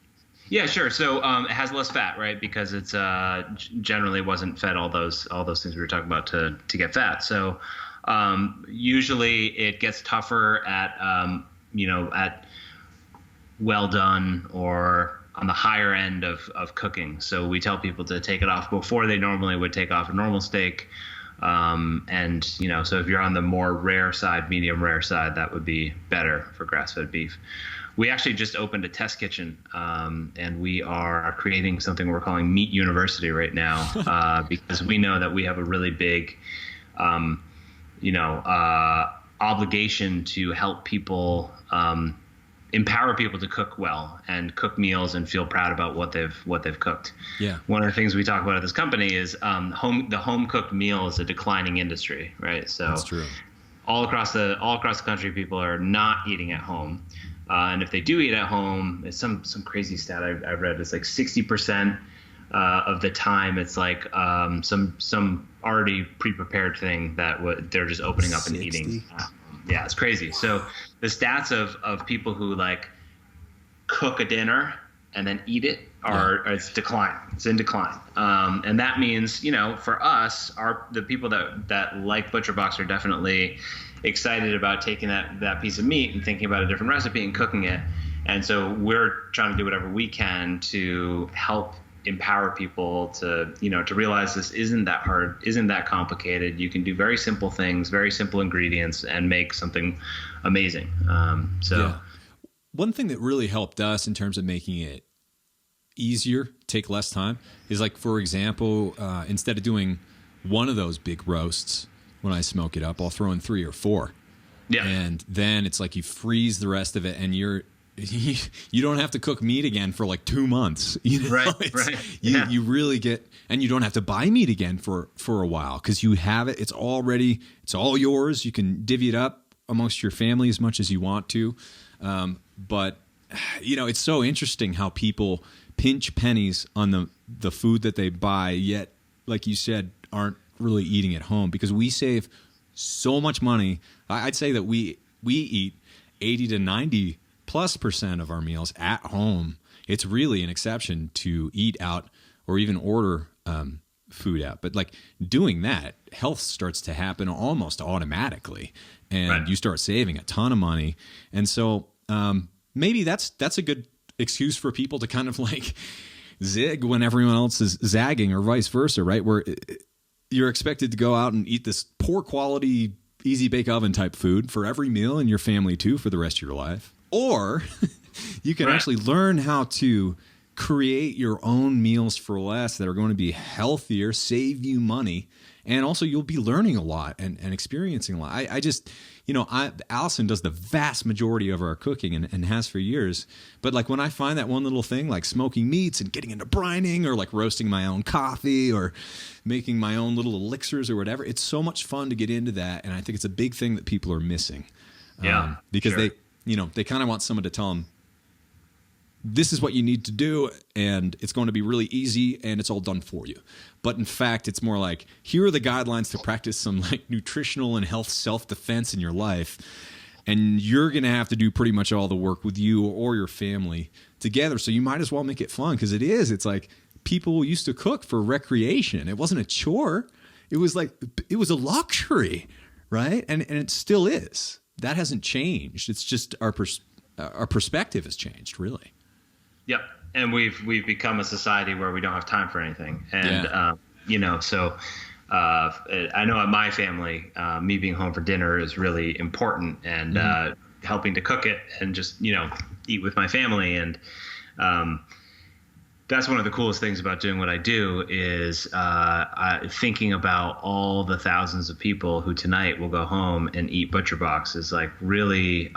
Yeah, sure. So it has less fat, right? Because it's generally wasn't fed all those things we were talking about to get fat. So usually it gets tougher at at well done or on the higher end of cooking. So we tell people to take it off before they normally would take off a normal steak. And so if you're on the more rare side, medium rare side, that would be better for grass-fed beef. We actually just opened a test kitchen, and we are creating something we're calling Meat University right now, because we know that we have a really big, obligation to help people, empower people to cook well and cook meals and feel proud about what they've cooked. Yeah. One of the things we talk about at this company is the home cooked meal is a declining industry, right? So that's true. All across the country, people are not eating at home. And if they do eat at home, it's some crazy stat I read. It's like 60% of the time. It's like some already pre-prepared thing that they're just opening up and eating. Yeah, it's crazy. So the stats of people who cook a dinner and then eat it it's decline. It's in decline. And that means for us, the people that like ButcherBox are definitely excited about taking that piece of meat and thinking about a different recipe and cooking it. And so we're trying to do whatever we can to help empower people to realize this isn't that hard, isn't that complicated. You can do very simple things, very simple ingredients, and make something amazing. One thing that really helped us in terms of making it easier, take less time, is for example, instead of doing one of those big roasts, when I smoke it up, I'll throw in 3 or 4. Yeah. And then it's you freeze the rest of it, and you don't have to cook meat again for 2 months. Right. You really get, and you don't have to buy meat again for a while because you have it. It's all ready. It's all yours. You can divvy it up amongst your family as much as you want to. But it's so interesting how people pinch pennies on the food that they buy, yet, like you said, aren't really eating at home, because we save so much money. I'd say that we eat 80 to 90+% of our meals at home. It's really an exception to eat out or even order food out. But like doing that, health starts to happen almost automatically, and you start saving a ton of money. And so maybe that's a good excuse for people to kind of like zig when everyone else is zagging, or vice versa, right? Where you're expected to go out and eat this poor quality, easy bake oven type food for every meal, and your family too for the rest of your life. Or you can actually learn how to create your own meals for less that are going to be healthier, save you money, and also you'll be learning a lot and experiencing a lot. I just, Allison does the vast majority of our cooking and has for years. But like when I find that one little thing like smoking meats and getting into brining, or like roasting my own coffee, or making my own little elixirs or whatever, it's so much fun to get into that. And I think it's a big thing that people are missing. Because they kind of want someone to tell them, this is what you need to do, and it's going to be really easy, and it's all done for you. But in fact, it's more like, here are the guidelines to practice some like nutritional and health self-defense in your life, and you're going to have to do pretty much all the work with you or your family together. So you might as well make it fun, because it's like people used to cook for recreation. It wasn't a chore. It was a luxury, right? And it still is. That hasn't changed. It's just our perspective has changed, really. Yep. And we've become a society where we don't have time for anything. And, so I know at my family, me being home for dinner is really important, and helping to cook it and just, eat with my family. And that's one of the coolest things about doing what I do is thinking about all the thousands of people who tonight will go home and eat ButcherBox is like really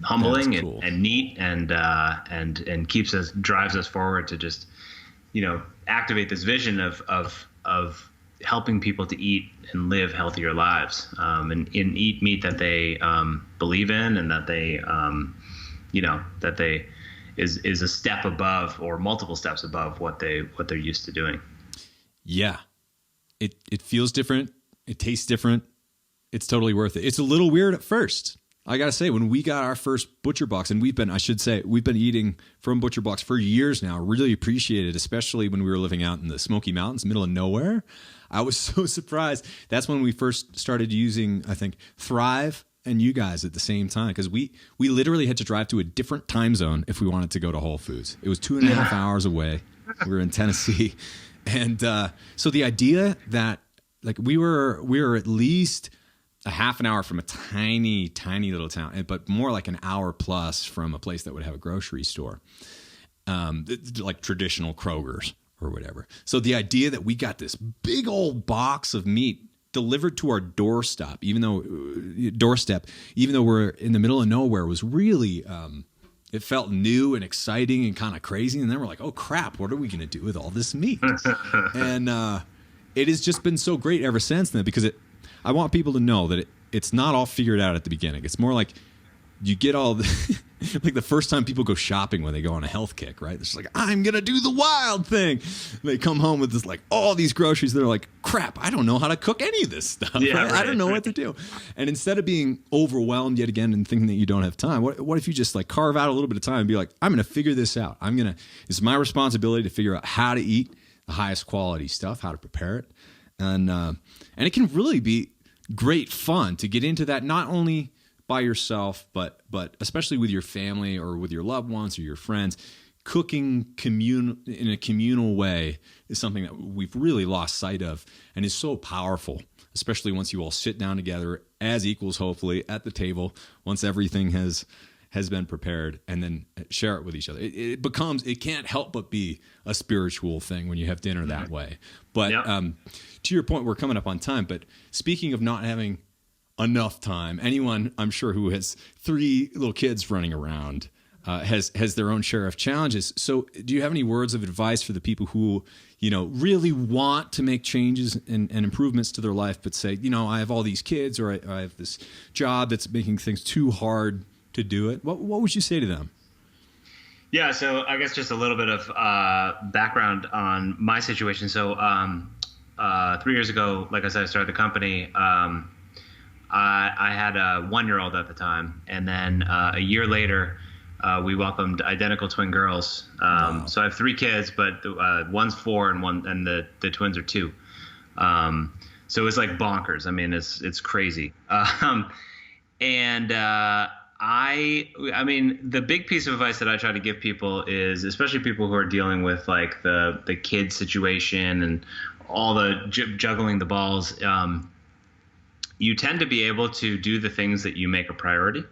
humbling and neat, and drives us forward to just, activate this vision of helping people to eat and live healthier lives, and eat meat that they believe in, and that they is a step above, or multiple steps above what they're used to doing. Yeah. It feels different. It tastes different. It's totally worth it. It's a little weird at first. I got to say, when we got our first ButcherBox, and we've been eating from ButcherBox for years now, really appreciate it, especially when we were living out in the Smoky Mountains, middle of nowhere. I was so surprised. That's when we first started using, I think, Thrive and you guys at the same time, because we literally had to drive to a different time zone if we wanted to go to Whole Foods. It was 2.5 hours away. We were in Tennessee. And so the idea that like we were at least a half an hour from a tiny, tiny little town, but more like an hour plus from a place that would have a grocery store, like traditional Kroger's or whatever. So the idea that we got this big old box of meat delivered to our doorstep, even though we're in the middle of nowhere, was really, it felt new and exciting and kind of crazy. And then we're like, oh crap, what are we going to do with all this meat? And it has just been so great ever since then, because I want people to know that it's not all figured out at the beginning. It's more like you get all the, like the first time people go shopping when they go on a health kick, right? It's like, I'm going to do the wild thing. They come home with this, like all these groceries. They're like, crap, I don't know how to cook any of this stuff. Yeah, right? I don't know what to do. And instead of being overwhelmed yet again and thinking that you don't have time, what if you just like carve out a little bit of time and be like, I'm going to figure this out. It's my responsibility to figure out how to eat the highest quality stuff, how to prepare it. And it can really be great fun to get into that, not only by yourself, but especially with your family or with your loved ones or your friends. Cooking in a communal way is something that we've really lost sight of, and is so powerful, especially once you all sit down together as equals, hopefully, at the table, once everything has been prepared, and then share it with each other. It can't help but be a spiritual thing when you have dinner that way. But to your point, we're coming up on time, but speaking of not having enough time, anyone I'm sure who has 3 little kids running around has their own share of challenges. So do you have any words of advice for the people who, really want to make changes and improvements to their life, but say, I have all these kids, or I have this job that's making things too hard to do it? What would you say to them? Yeah, so I guess just a little bit of background on my situation. So 3 years ago, like I said, I started the company. I had a 1-year-old at the time, and then a year later, we welcomed identical twin girls. Wow. So I have 3 kids, but one's 4 and the twins are 2. So it's like bonkers. I mean, it's crazy. I mean, the big piece of advice that I try to give people is, especially people who are dealing with like the kid situation and all the juggling the balls, you tend to be able to do the things that you make a priority.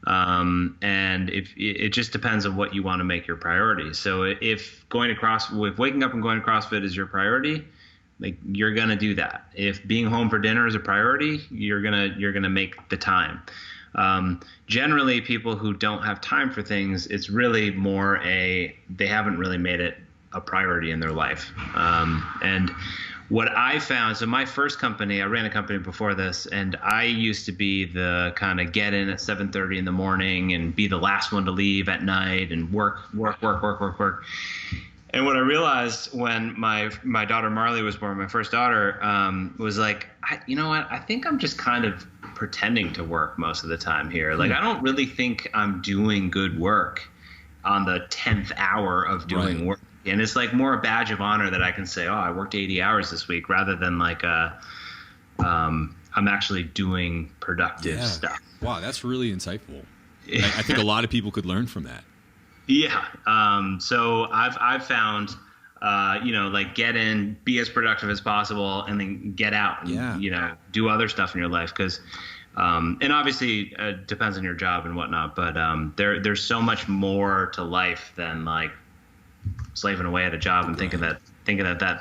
And if it just depends on what you want to make your priority. So if waking up and going to CrossFit is your priority, like you're going to do that. If being home for dinner is a priority, you're going to make the time. Generally people who don't have time for things, it's really more they haven't really made it a priority in their life. And what I found, so my first company, I ran a company before this, and I used to be the kind of get in at 7:30 in the morning and be the last one to leave at night and work. And what I realized when my daughter Marley was born, my first daughter, was like, you know what? I think I'm just kind of pretending to work most of the time here. Like, I don't really think I'm doing good work on the 10th hour of doing work. And it's like more a badge of honor that I can say, oh, I worked 80 hours this week, rather than like I'm actually doing productive stuff. Wow, that's really insightful. I think a lot of people could learn from that. Yeah. So I've found, like get in, be as productive as possible, and then get out and, do other stuff in your life. Cause, and obviously it depends on your job and whatnot, but, there's so much more to life than like slaving away at a job and thinking that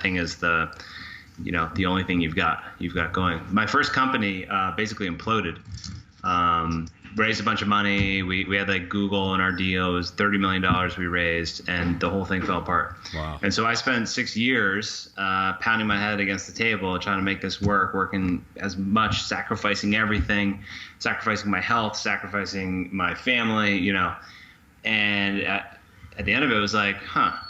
thing is the only thing you've got going. My first company, basically imploded. Raised a bunch of money. We had like Google in our deal. It was $30 million we raised, and the whole thing fell apart. Wow. And so I spent 6 years pounding my head against the table, trying to make this work, working as much, sacrificing everything, sacrificing my health, sacrificing my family, and at the end of it, it was like,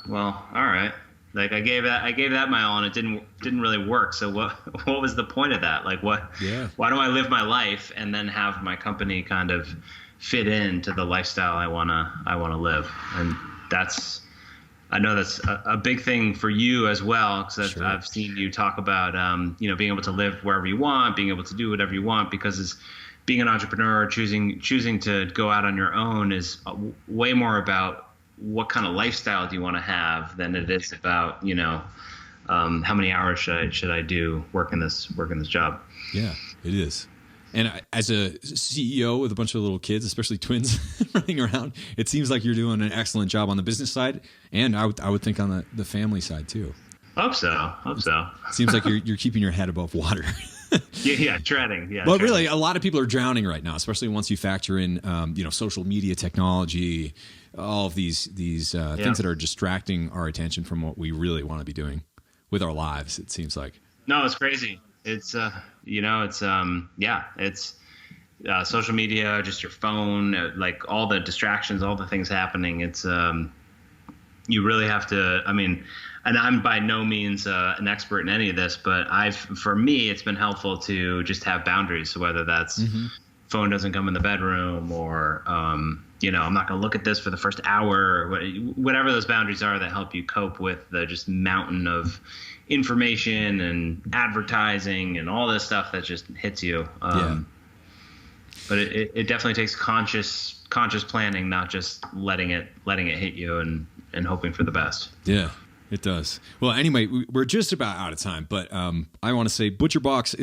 well, all right. Like I gave that my all, and it didn't really work. So what was the point of that? Like why do I live my life and then have my company kind of fit into the lifestyle I wanna live? And I know that's a big thing for you as well, because I've seen you talk about being able to live wherever you want, being able to do whatever you want, because being an entrepreneur, choosing to go out on your own is way more about what kind of lifestyle do you want to have than it is about, how many hours should I do working this job? Yeah, it is. And as a CEO with a bunch of little kids, especially twins running around, it seems like you're doing an excellent job on the business side. And I would think on the family side too. Hope so. It seems like you're keeping your head above water. Yeah, treading. Yeah, but really, a lot of people are drowning right now, especially once you factor in, social media technology, all of these things that are distracting our attention from what we really want to be doing with our lives. It seems like. No, it's crazy. It's it's social media, just your phone, like all the distractions, all the things happening. It's you really have to. I mean. And I'm by no means an expert in any of this, but for me, it's been helpful to just have boundaries. So whether that's phone doesn't come in the bedroom, or I'm not going to look at this for the first hour, or whatever those boundaries are that help you cope with the just mountain of information and advertising and all this stuff that just hits you. But it definitely takes conscious planning, not just letting it hit you and hoping for the best. Yeah. It does. Well, anyway, we're just about out of time, but I want to say ButcherBox.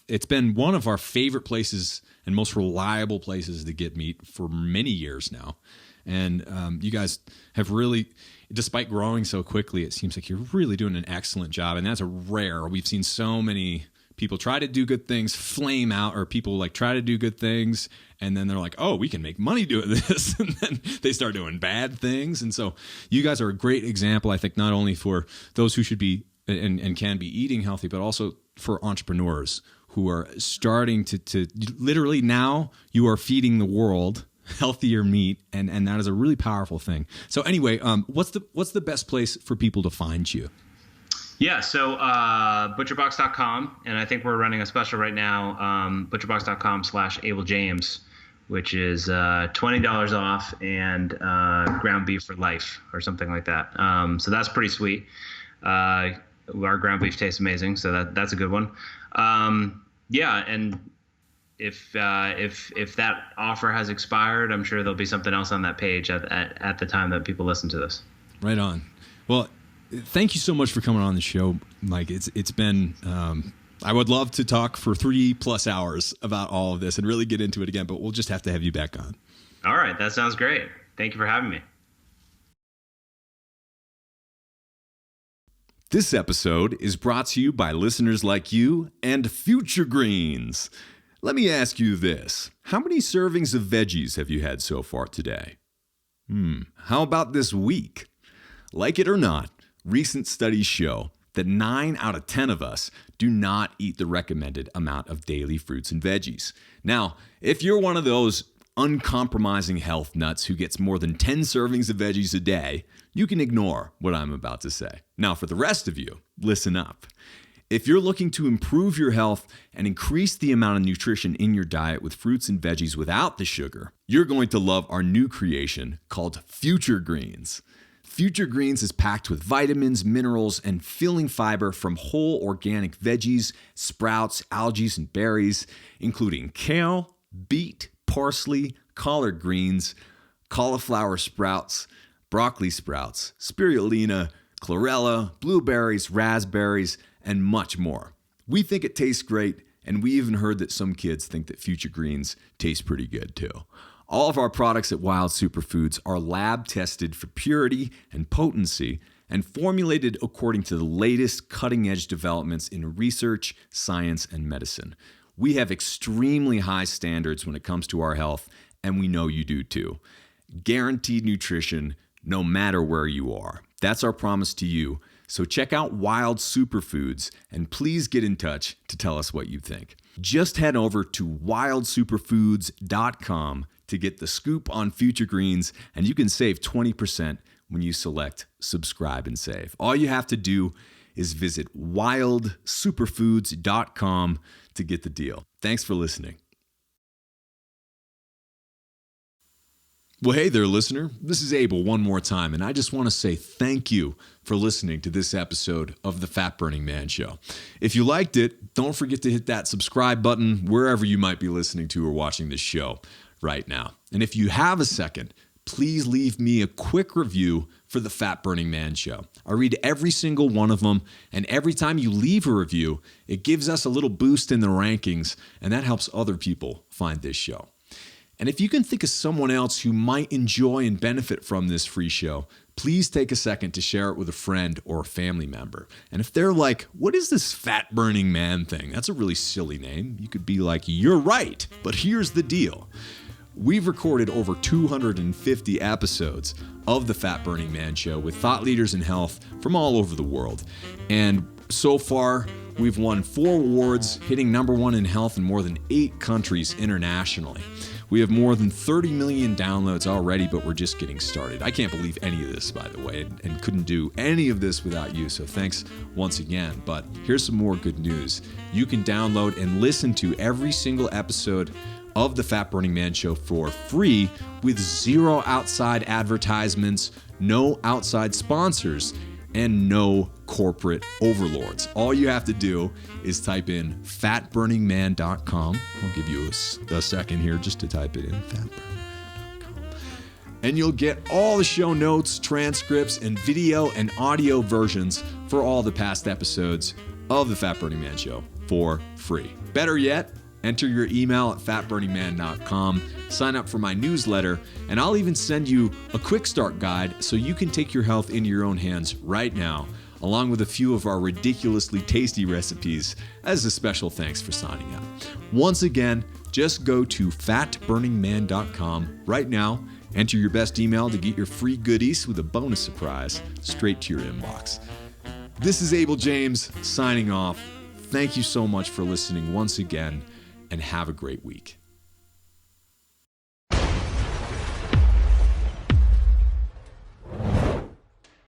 It's been one of our favorite places and most reliable places to get meat for many years now. And you guys have really, despite growing so quickly, it seems like you're really doing an excellent job. And that's rare. We've seen so many people try to do good things, flame out, or people like try to do good things, and then they're like, oh, we can make money doing this. And then they start doing bad things. And so you guys are a great example, I think, not only for those who should be and can be eating healthy, but also for entrepreneurs who are starting to literally now you are feeding the world healthier meat. And that is a really powerful thing. So anyway, what's the best place for people to find you? Yeah, so ButcherBox.com, and I think we're running a special right now, ButcherBox.com/Abel James, which is $20 off and ground beef for life or something like that. So that's pretty sweet. Our ground beef tastes amazing, so that's a good one. Yeah, and if that offer has expired, I'm sure there'll be something else on that page at the time that people listen to this. Right on. Well, thank you so much for coming on the show, Mike. It's been I would love to talk for 3+ hours about all of this and really get into it again, but we'll just have to have you back on. All right, that sounds great. Thank you for having me. This episode is brought to you by listeners like you and Future Greens. Let me ask you this. How many servings of veggies have you had so far today? How about this week? Like it or not, recent studies show that 9 out of 10 of us do not eat the recommended amount of daily fruits and veggies. Now, if you're one of those uncompromising health nuts who gets more than 10 servings of veggies a day, you can ignore what I'm about to say. Now, for the rest of you, listen up. If you're looking to improve your health and increase the amount of nutrition in your diet with fruits and veggies without the sugar, you're going to love our new creation called Future Greens. Future Greens is packed with vitamins, minerals, and filling fiber from whole organic veggies, sprouts, algae, and berries, including kale, beet, parsley, collard greens, cauliflower sprouts, broccoli sprouts, spirulina, chlorella, blueberries, raspberries, and much more. We think it tastes great, and we even heard that some kids think that Future Greens taste pretty good too. All of our products at Wild Superfoods are lab tested for purity and potency and formulated according to the latest cutting-edge developments in research, science, and medicine. We have extremely high standards when it comes to our health, and we know you do too. Guaranteed nutrition, no matter where you are. That's our promise to you. So check out Wild Superfoods and please get in touch to tell us what you think. Just head over to wildsuperfoods.com to get the scoop on Future Greens, and you can save 20% when you select subscribe and save. All you have to do is visit wildsuperfoods.com to get the deal. Thanks for listening. Well, hey there, listener. This is Abel one more time, and I just want to say thank you for listening to this episode of the Fat Burning Man Show. If you liked it, don't forget to hit that subscribe button wherever you might be listening to or watching this show right now. And if you have a second, please leave me a quick review for the Fat Burning Man Show. I read every single one of them, and every time you leave a review, it gives us a little boost in the rankings, and that helps other people find this show. And if you can think of someone else who might enjoy and benefit from this free show, please take a second to share it with a friend or a family member. And if they're like, what is this Fat Burning Man thing? That's a really silly name. You could be like, you're right, but here's the deal. We've recorded over 250 episodes of the Fat Burning Man Show with thought leaders in health from all over the world. And so far, we've won 4 awards, hitting #1 in health in more than 8 countries internationally. We have more than 30 million downloads already, but we're just getting started. I can't believe any of this, by the way, and couldn't do any of this without you, so thanks once again. But here's some more good news. You can download and listen to every single episode of the Fat Burning Man Show for free with 0 outside advertisements, no outside sponsors, and no corporate overlords. All you have to do is type in fatburningman.com. I'll give you a second here just to type it in, fatburningman.com. And you'll get all the show notes, transcripts, and video and audio versions for all the past episodes of the Fat Burning Man Show for free. Better yet, enter your email at fatburningman.com, sign up for my newsletter, and I'll even send you a quick start guide so you can take your health into your own hands right now, along with a few of our ridiculously tasty recipes as a special thanks for signing up. Once again, just go to fatburningman.com right now, enter your best email to get your free goodies with a bonus surprise straight to your inbox. This is Abel James signing off. Thank you so much for listening once again, and have a great week.